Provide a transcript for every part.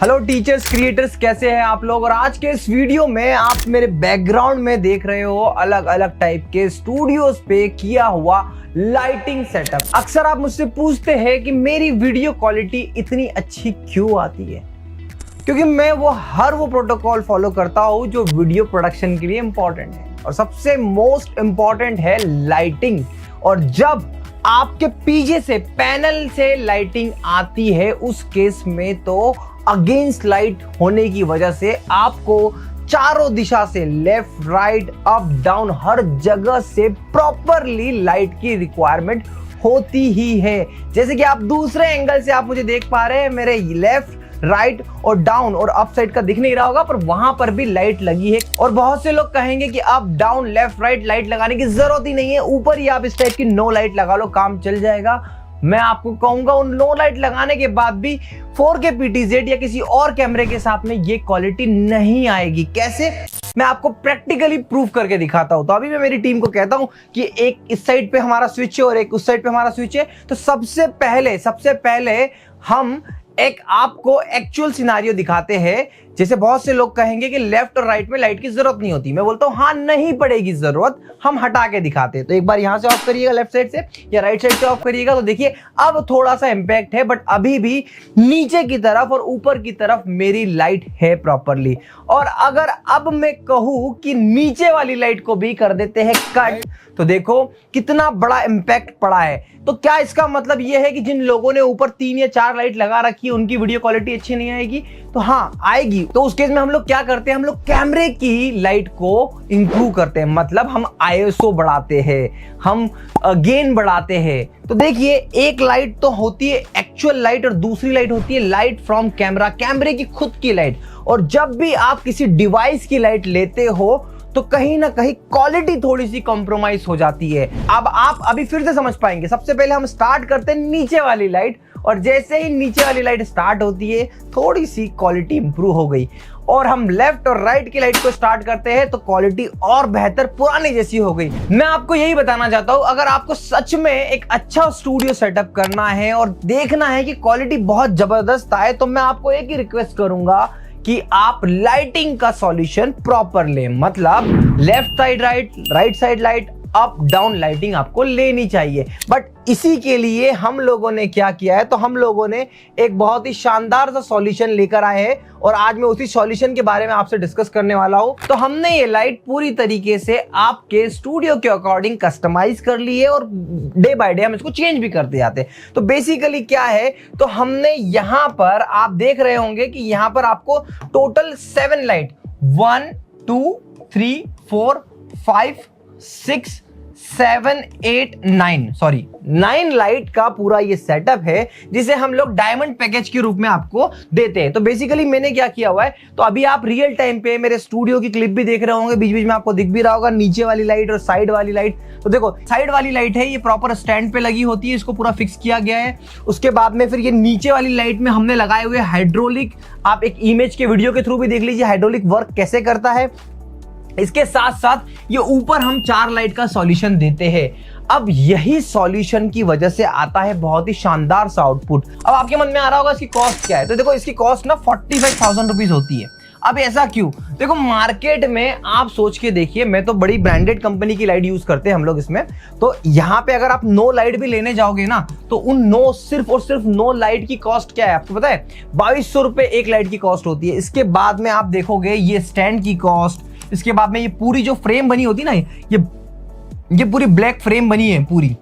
Hello teachers, creators, कैसे हैं आप लोग। और आज के इस वीडियो में आप मेरे बैकग्राउंड में देख रहे हो अलग अलग टाइप के स्टूडियोज पे किया हुआ लाइटिंग सेटअप। अक्सर आप मुझसे पूछते हैं कि मेरी वीडियो क्वालिटी इतनी अच्छी क्यों आती है, क्योंकि मैं हर वो प्रोटोकॉल फॉलो करता हूँ जो वीडियो प्रोडक्शन के लिए इंपॉर्टेंट है, और सबसे मोस्ट इंपॉर्टेंट है लाइटिंग। और जब आपके पीछे से पैनल से लाइटिंग आती है, उस केस में तो अगेंस्ट लाइट होने की वजह से आपको चारों दिशा से लेफ्ट राइट अप डाउन हर जगह से प्रॉपरली लाइट की रिक्वायरमेंट होती ही है। जैसे कि आप दूसरे एंगल से आप मुझे देख पा रहे हैं, मेरे लेफ्ट राइट और डाउन और अप साइड का दिख नहीं रहा होगा, पर वहां पर भी लाइट लगी है। और बहुत से लोग कहेंगे कि up down left right light लगाने की जरूरत ही नहीं है, ऊपर ही आप इस टाइप की नो लाइट लगा लो, काम चल जाएगा। मैं आपको कहूंगा उन नो लाइट लगाने के बाद भी 4K PTZ या किसी और कैमरे के साथ में ये क्वालिटी नहीं आएगी। कैसे, मैं आपको प्रैक्टिकली प्रूफ करके दिखाता हूं। तो अभी मैं मेरी टीम को कहता हूं कि एक इस साइड पे हमारा स्विच है और एक उस साइड पे हमारा स्विच है। तो सबसे पहले हम एक आपको एक्चुअल सिनारियो दिखाते हैं। जैसे बहुत से लोग कहेंगे कि लेफ्ट और राइट में लाइट की जरूरत नहीं होती, मैं बोलता हूं हाँ, नहीं पड़ेगी जरूरत, हम हटा के दिखाते हैं। तो एक बार यहां से ऑफ करिएगा लेफ्ट साइड से, या राइट साइड से ऑफ करिएगा, तो देखिए अब थोड़ा सा इंपैक्ट है, बट अभी भी नीचे की तरफ और ऊपर की तरफ मेरी लाइट है प्रॉपरली। और अगर अब मैं कहूं कि नीचे वाली लाइट को भी कर देते हैं कट, तो देखो कितना बड़ा इंपैक्ट पड़ा है। तो क्या इसका मतलब यह है कि जिन लोगों ने ऊपर 3 या 4 लाइट लगा रखी है उनकी वीडियो क्वालिटी अच्छी नहीं आएगी? तो हाँ, आएगी। तो उस केस में हम लोग क्या करते हैं, हम लोग कैमरे की लाइट को इंप्रूव करते हैं, मतलब हम ISO बढ़ाते हैं, हम गेन बढ़ाते हैं। तो देखिए, एक लाइट तो होती है एक्चुअल लाइट और दूसरी लाइट होती है लाइट फ्रॉम कैमरा, कैमरे की खुद की लाइट। और जब भी आप किसी डिवाइस की लाइट लेते हो तो कहीं ना कहीं क्वालिटी थोड़ी सी कॉम्प्रोमाइज हो जाती है। अब आप अभी फिर से समझ पाएंगे। सबसे पहले हम स्टार्ट करते हैं नीचे वाली लाइट, और जैसे ही नीचे वाली लाइट स्टार्ट होती है थोड़ी सी क्वालिटी इंप्रूव हो गई, और हम लेफ्ट और राइट की लाइट को स्टार्ट करते हैं तो क्वालिटी और बेहतर पुरानी जैसी हो गई। मैं आपको यही बताना चाहता हूं, अगर आपको सच में एक अच्छा स्टूडियो सेटअप करना है और देखना है कि क्वालिटी बहुत जबरदस्त आए, तो मैं आपको एक ही रिक्वेस्ट करूंगा कि आप लाइटिंग का सॉल्यूशन प्रॉपर लें। मतलब left side right, right side light, up down lighting आपको लेनी चाहिए। बट इसी के लिए हम लोगों ने क्या किया है, तो हम लोगों ने एक बहुत ही शानदार सा सॉल्यूशन लेकर आए हैं, और आज मैं उसी सॉल्यूशन के बारे में आपसे डिस्कस करने वाला हूं। तो हमने ये लाइट पूरी तरीके से आपके स्टूडियो के अकॉर्डिंग कस्टमाइज कर ली है, और डे बाय डे हम इसको चेंज भी करते जाते हैं। तो बेसिकली क्या है, तो हमने यहां पर आप देख रहे होंगे कि यहां पर आपको टोटल 7 लाइट, 1 2 3 4 5 6 7 8 9 लाइट का पूरा ये सेटअप है, जिसे हम लोग डायमंड पैकेज के रूप में आपको देते हैं। तो बेसिकली मैंने क्या किया हुआ है, तो अभी आप रियल टाइम पे मेरे स्टूडियो की क्लिप भी देख रहे होंगे, बीच बीच में आपको दिख भी रहा होगा नीचे वाली लाइट और साइड वाली लाइट। तो देखो, साइड वाली लाइट है, ये प्रॉपर स्टैंड पे लगी होती है, इसको पूरा फिक्स किया गया है। उसके बाद में फिर ये नीचे वाली लाइट में हमने लगाए हुए हाइड्रोलिक, आप एक इमेज के वीडियो के थ्रू भी देख लीजिए हाइड्रोलिक वर्क कैसे करता है। इसके साथ साथ ये ऊपर हम 4 लाइट का सॉल्यूशन देते हैं। अब यही सॉल्यूशन की वजह से आता है बहुत ही शानदार सा आउटपुट। अब आपके मन में आ रहा होगा इसकी कॉस्ट क्या है, तो देखो इसकी कॉस्ट ना 45,000 रुपीज होती है। अब ऐसा क्यों? देखो, मार्केट में आप सोच के देखिए, मैं तो बड़ी ब्रांडेड कंपनी की लाइट यूज करते हैं हम लोग इसमें। तो यहाँ पे अगर आप नो लाइट भी लेने जाओगे ना, तो उन सिर्फ और सिर्फ नो लाइट की कॉस्ट क्या है आपको पता है? 2200 रुपए एक लाइट की कॉस्ट होती है। इसके बाद में आप देखोगे ये स्टैंड की कॉस्ट, इसके बाद में ये पूरी जो फ्रेम बनी होती है ना, ये पूरी ब्लैक फ्रेम बनी है, पूरी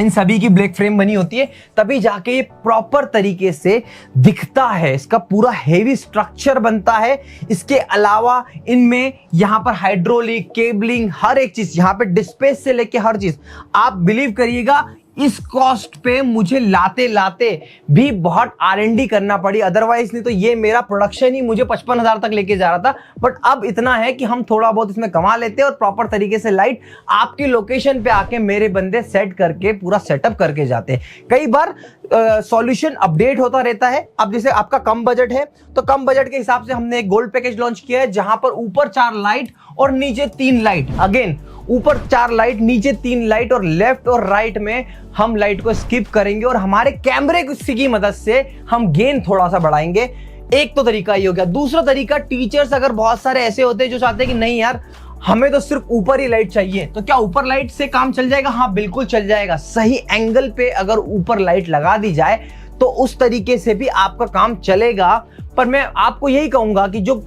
इन सभी की ब्लैक फ्रेम बनी होती है, तभी जाके ये प्रॉपर तरीके से दिखता है। इसका पूरा हेवी स्ट्रक्चर बनता है। इसके अलावा इनमें यहाँ पर हाइड्रोलिक, केबलिंग, हर एक चीज, यहाँ पे डिस्प्ले से लेके हर चीज, आप बिलीव करिएगा इस कॉस्ट पे मुझे लाते लाते भी बहुत R&D करना पड़ी, अदरवाइज नहीं तो ये मेरा प्रोडक्शन ही मुझे 55,000 तक लेके जा रहा था। बट अब इतना है कि हम थोड़ा बहुत इसमें कमा लेते हैं, और प्रॉपर तरीके से लाइट आपकी लोकेशन पे आके मेरे बंदे सेट करके पूरा सेटअप करके जाते हैं। कई बार सॉल्यूशन अपडेट होता रहता है। अब जैसे आपका कम बजट है, तो कम बजट के हिसाब से हमने एक गोल्ड पैकेज लॉन्च किया है, जहां पर ऊपर 4 लाइट और नीचे 3 लाइट, अगेन ऊपर 4 लाइट नीचे 3 लाइट, और लेफ्ट और राइट में हम लाइट को स्किप करेंगे और हमारे कैमरे की मदद से हम गेन थोड़ा सा बढ़ाएंगे। एक तो तरीका ये हो गया। दूसरा तरीका, टीचर्स अगर बहुत सारे ऐसे होते हैं जो चाहते हैं कि नहीं यार हमें तो सिर्फ ऊपर ही लाइट चाहिए, तो क्या ऊपर लाइट से काम चल जाएगा? हाँ बिल्कुल चल जाएगा। सही एंगल पे अगर ऊपर लाइट लगा दी जाए तो उस तरीके से भी आपका काम चलेगा। पर मैं आपको यही कहूंगा कि जो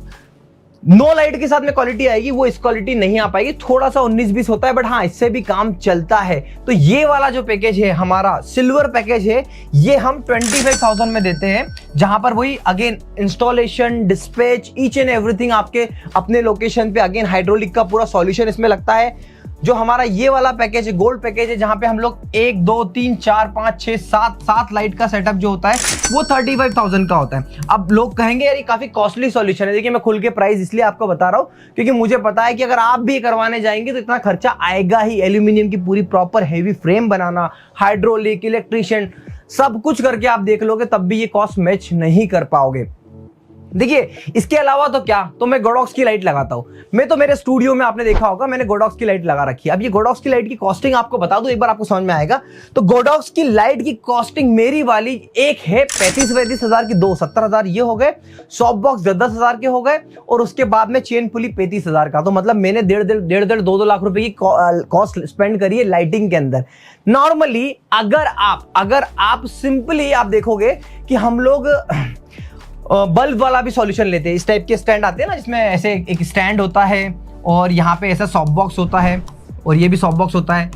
नो लाइट के साथ में क्वालिटी आएगी वो इस क्वालिटी नहीं आ पाएगी। थोड़ा सा 19-20 होता है, बट हाँ इससे भी काम चलता है। तो ये वाला जो पैकेज है हमारा सिल्वर पैकेज है, ये हम 25,000 में देते हैं, जहां पर वही again installation, dispatch, each and everything आपके अपने लोकेशन पे, अगेन हाइड्रोलिक का पूरा सॉल्यूशन इसमें लगता है। जो हमारा ये वाला पैकेज है, गोल्ड पैकेज है, जहां पे हम लोग 1 2 3 4 5 6 7 लाइट का सेटअप जो होता है वो 35,000 का होता है। अब लोग कहेंगे यार ये काफी कॉस्टली सॉल्यूशन है। देखिए मैं खुल के प्राइस इसलिए आपको बता रहा हूं क्योंकि मुझे पता है कि अगर आप भी करवाने जाएंगे तो इतना खर्चा आएगा ही। एल्यूमिनियम की पूरी प्रॉपर हेवी फ्रेम बनाना, हाइड्रोलिक, इलेक्ट्रिशियन, सब कुछ करके आप देख लोगे तब भी ये कॉस्ट मैच नहीं कर पाओगे। देखिए इसके अलावा तो क्या, तो मैं गोडॉक्स की लाइट लगाता हूं। मैं तो मेरे स्टूडियो में आपने देखा होगा मैंने गोडॉक्स की लाइट लगा रखी है। अब ये गोडॉक्स की लाइट की कॉस्टिंग आपको बता दूं, एक बार आपको समझ में आएगा। तो गोडॉक्स की लाइट की कॉस्टिंग मेरी वाली एक है 35 हजार की, 70,000 ये हो गए, सॉफ्ट बॉक्स 10,000 के हो गए, और उसके बाद में चेन पुली 35,000 का। तो मतलब मैंने 1.5-2 लाख रुपए की कॉस्ट स्पेंड करी है लाइटिंग के अंदर। नॉर्मली अगर आप सिंपली आप देखोगे कि हम लोग बल्ब वाला भी सॉल्यूशन लेते हैं। इस टाइप के स्टैंड आते हैं ना, जिसमें ऐसे एक स्टैंड होता है और यहाँ पे ऐसा सॉफ्ट बॉक्स होता है और ये भी सॉफ्ट बॉक्स होता है।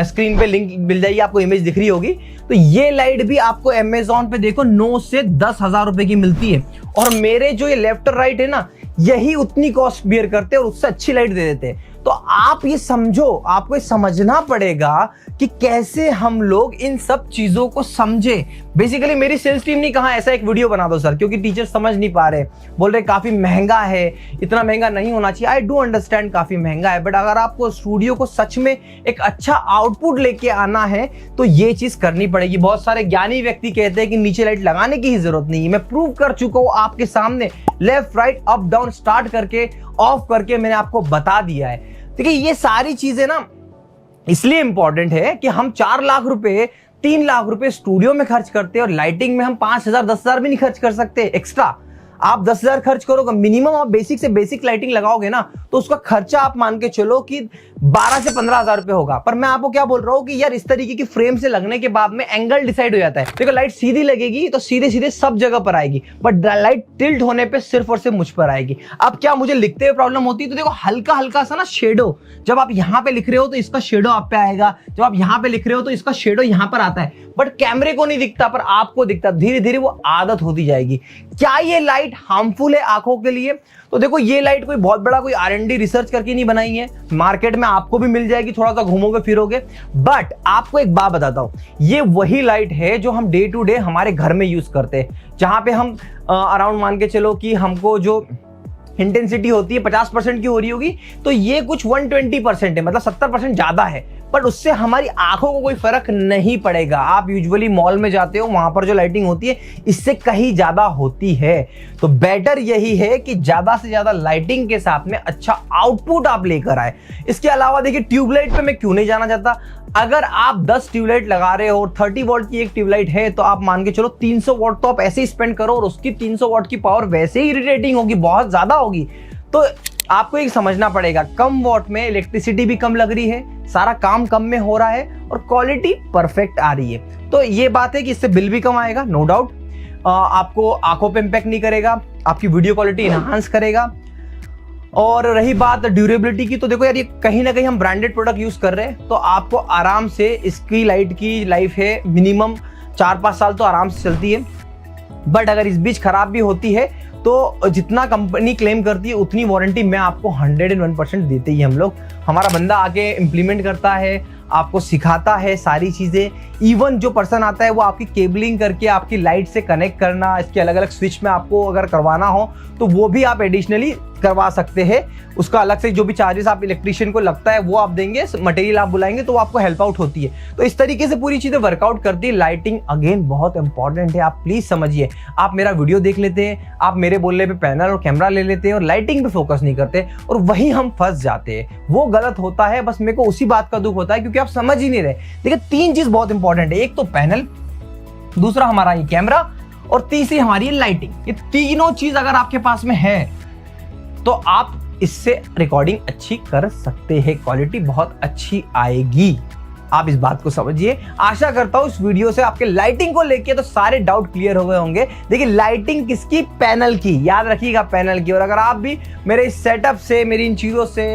स्क्रीन पे लिंक मिल जाएगी आपको, इमेज दिख रही होगी। तो ये लाइट भी आपको अमेजोन पे देखो 9 से 10,000 रुपए की मिलती है, और मेरे जो ये लेफ्ट और राइट है ना यही उतनी कॉस्ट बियर करते हैं और उससे अच्छी लाइट दे देते हैं। तो आप ये समझो, आपको ये समझना पड़ेगा कि कैसे हम लोग इन सब चीजों को समझे। बेसिकली मेरी सेल्स टीम ने कहा ऐसा एक वीडियो बना दो सर, क्योंकि टीचर समझ नहीं पा रहे, बोल रहे काफी महंगा है, इतना महंगा नहीं होना चाहिए। आई डू अंडरस्टैंड काफी महंगा है, बट अगर आपको स्टूडियो को सच में एक अच्छा आउटपुट लेके आना है तो ये चीज करनी पड़ेगी। बहुत सारे ज्ञानी व्यक्ति कहते हैं कि नीचे लाइट लगाने की ही जरूरत नहीं है। मैं प्रूव कर चुका हूं आपके सामने, left right up down start करके ऑफ करके मैंने आपको बता दिया है। देखिए ये सारी चीजें ना इसलिए इंपॉर्टेंट है कि हम 4 लाख रुपए 3 लाख रुपए स्टूडियो में खर्च करते हैं और लाइटिंग में हम 5,000 10,000 भी नहीं खर्च कर सकते एक्स्ट्रा। आप 10,000 खर्च करोगे मिनिमम, आप बेसिक से बेसिक लाइटिंग लगाओगे ना तो उसका खर्चा आप मान के चलो कि 12 से 15,000 रुपए होगा। पर मैं आपको क्या बोल रहा हूं कि यार इस तरीके की फ्रेम से लगने के बाद में एंगल डिसाइड हो जाता है। देखो लाइट सीधी लगेगी तो सीधे सीधे सब जगह पर आएगी, बट लाइट टिल्ट होने पे सिर्फ और सिर्फ मुझ पर आएगी। अब क्या मुझे लिखते हुए प्रॉब्लम होती है, तो देखो हल्का हल्का सा ना शेडो, जब आप यहाँ पे लिख रहे हो तो इसका शेडो आप पे आएगा, जब आप यहाँ पे लिख रहे हो तो इसका शेडो यहाँ पर आता है, बट कैमरे को नहीं दिखता पर आपको दिखता। धीरे धीरे वो आदत होती जाएगी। क्या ये लाइट हार्मफुल है आंखों के लिए? तो देखो ये लाइट कोई बहुत बड़ा कोई R&D रिसर्च करके नहीं बनाई है, मार्केट में आपको भी मिल जाएगी, थोड़ा सा घूमोगे फिरोगे। बट आपको एक बात बताता हूं, ये वही लाइट है जो हम डे टू डे हमारे घर में यूज करते हैं, जहां पे हम अराउंड मान के चलो कि हमको जो इंटेंसिटी होती है 50% की हो रही होगी, तो ये कुछ 120% है, मतलब 70% ज्यादा है, बट उससे हमारी आंखों को कोई फर्क नहीं पड़ेगा। आप यूजुअली मॉल में जाते हो, वहां पर जो लाइटिंग होती है इससे कहीं ज्यादा होती है। तो बेटर यही है कि ज्यादा से ज्यादा लाइटिंग के साथ में अच्छा आउटपुट आप लेकर आए। इसके अलावा देखिए ट्यूबलाइट पे मैं क्यों नहीं जाना चाहता। अगर आप 10 ट्यूबलाइट लगा रहे हो और 30 वॉट की एक ट्यूबलाइट है तो आप मान के चलो 300 वॉट तो आप ऐसे ही स्पेंड करो, और उसकी 300 वॉट की पावर वैसे ही इरिटेटिंग होगी, बहुत ज्यादा होगी। तो आपको एक समझना पड़ेगा, कम वॉट में इलेक्ट्रिसिटी भी कम लग रही है, सारा काम कम में हो रहा है और क्वालिटी परफेक्ट आ रही है। तो ये बात है कि इससे बिल भी कम आएगा, नो डाउट। आपको आंखों पे इंपैक्ट नहीं करेगा, आपकी वीडियो क्वालिटी इनहांस करेगा। और रही बात ड्यूरेबिलिटी की, तो देखो यार ये कहीं ना कहीं हम ब्रांडेड प्रोडक्ट यूज कर रहे हैं, तो आपको आराम से इसकी लाइट की लाइफ है मिनिमम 4-5 साल तो आराम से चलती है। बट अगर इस बीच खराब भी होती है तो जितना कंपनी क्लेम करती है उतनी वारंटी मैं आपको 101% देते ही हम लोग। हमारा बंदा आके इम्प्लीमेंट करता है, आपको सिखाता है सारी चीज़ें। इवन जो पर्सन आता है वो आपकी केबलिंग करके आपकी लाइट से कनेक्ट करना, इसके अलग अलग स्विच में आपको अगर करवाना हो तो वो भी आप एडिशनली करवा सकते हैं। उसका अलग से जो भी चार्जेस आप इलेक्ट्रिशियन को लगता है वो आप देंगे, मटेरियल आप बुलाएंगे तो वो आपको हेल्प आउट होती है। तो इस तरीके से पूरी चीज़ें वर्कआउट करती है। लाइटिंग अगेन बहुत इंपॉर्टेंट है, आप प्लीज समझिए। आप मेरा वीडियो देख लेते हैं, आप मेरे बोलने पे पैनल और कैमरा ले लेते हैं और लाइटिंग पे फोकस नहीं करते, और वही हम फंस जाते हैं। वो गलत होता है, बस मेरे को उसी बात का दुख होता है क्योंकि आप समझ ही नहीं रहे। देखिए 3 चीज बहुत इंपॉर्टेंट है, एक तो पैनल, दूसरा हमारा ये कैमरा, और तीसरी हमारी लाइटिंग। ये तीनों चीज अगर आपके पास में है तो आप इससे रिकॉर्डिंग अच्छी कर सकते हैं, क्वालिटी बहुत अच्छी आएगी। आप इस बात को समझिए। आशा करता हूं इस वीडियो से आपके लाइटिंग को लेके तो सारे डाउट क्लियर हो गए होंगे। देखिए लाइटिंग किसकी, पैनल की, याद रखिएगा पैनल की। और अगर आप भी मेरे इस सेटअप से, मेरी इन चीजों से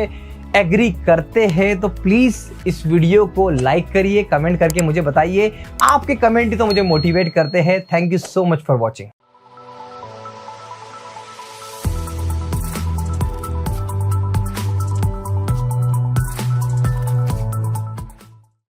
एग्री करते हैं तो प्लीज इस वीडियो को लाइक करिए, कमेंट करके मुझे बताइए। आपके कमेंट ही तो मुझे मोटिवेट करते हैं। Thank you so much for watching.